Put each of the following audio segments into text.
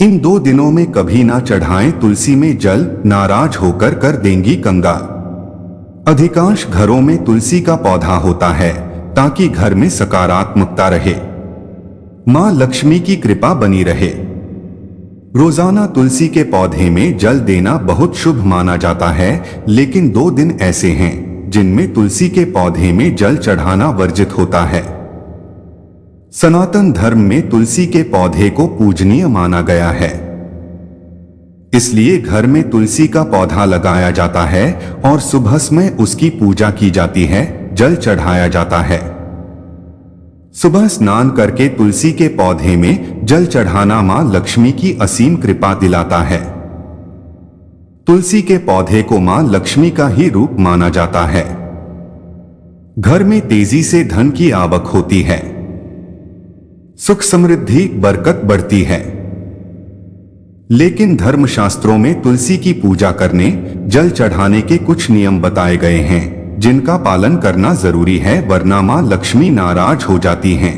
इन 2 दिनों में कभी ना चढ़ाएं तुलसी में जल, नाराज होकर कर देंगी कंगाल। अधिकांश घरों में तुलसी का पौधा होता है ताकि घर में सकारात्मकता रहे, मां लक्ष्मी की कृपा बनी रहे। रोजाना तुलसी के पौधे में जल देना बहुत शुभ माना जाता है, लेकिन 2 दिन ऐसे हैं जिनमें तुलसी के पौधे में जल चढ़ाना वर्जित होता है। सनातन धर्म में तुलसी के पौधे को पूजनीय माना गया है, इसलिए घर में तुलसी का पौधा लगाया जाता है और सुबह में उसकी पूजा की जाती है, जल चढ़ाया जाता है। सुबह स्नान करके तुलसी के पौधे में जल चढ़ाना मां लक्ष्मी की असीम कृपा दिलाता है। तुलसी के पौधे को मां लक्ष्मी का ही रूप माना जाता है। घर में तेजी से धन की आवक होती है, सुख समृद्धि बरकत बढ़ती है। लेकिन धर्मशास्त्रों में तुलसी की पूजा करने, जल चढ़ाने के कुछ नियम बताए गए हैं जिनका पालन करना जरूरी है, वरना मां लक्ष्मी नाराज हो जाती हैं।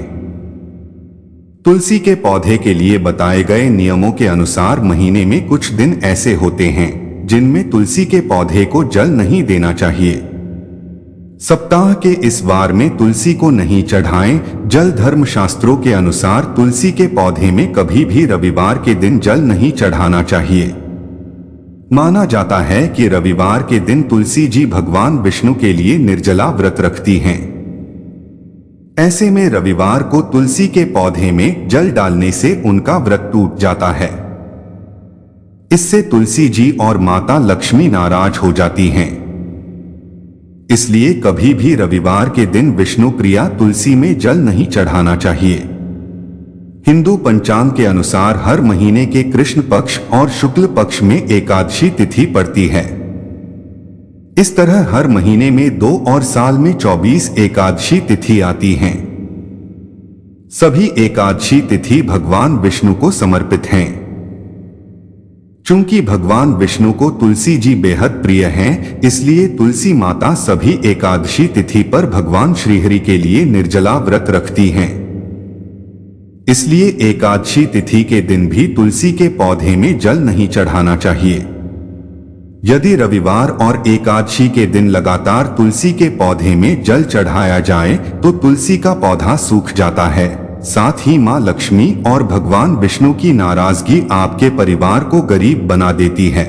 तुलसी के पौधे के लिए बताए गए नियमों के अनुसार महीने में कुछ दिन ऐसे होते हैं जिनमें तुलसी के पौधे को जल नहीं देना चाहिए। सप्ताह के इस वार में तुलसी को नहीं चढ़ाएं जल। धर्मशास्त्रों के अनुसार तुलसी के पौधे में कभी भी रविवार के दिन जल नहीं चढ़ाना चाहिए। माना जाता है कि रविवार के दिन तुलसी जी भगवान विष्णु के लिए निर्जला व्रत रखती हैं। ऐसे में रविवार को तुलसी के पौधे में जल डालने से उनका व्रत टूट जाता है। इससे तुलसी जी और माता लक्ष्मी नाराज हो जाती हैं। इसलिए कभी भी रविवार के दिन विष्णु प्रिया तुलसी में जल नहीं चढ़ाना चाहिए। हिंदू पंचांग के अनुसार हर महीने के कृष्ण पक्ष और शुक्ल पक्ष में एकादशी तिथि पड़ती है। इस तरह हर महीने में 2 और साल में 24 एकादशी तिथि आती हैं। सभी एकादशी तिथि भगवान विष्णु को समर्पित हैं। चूंकि भगवान विष्णु को तुलसी जी बेहद प्रिय हैं, इसलिए तुलसी माता सभी एकादशी तिथि पर भगवान श्रीहरि के लिए निर्जला व्रत रखती हैं। इसलिए एकादशी तिथि के दिन भी तुलसी के पौधे में जल नहीं चढ़ाना चाहिए। यदि रविवार और एकादशी के दिन लगातार तुलसी के पौधे में जल चढ़ाया जाए तो तुलसी का पौधा सूख जाता है। साथ ही मां लक्ष्मी और भगवान विष्णु की नाराजगी आपके परिवार को गरीब बना देती है।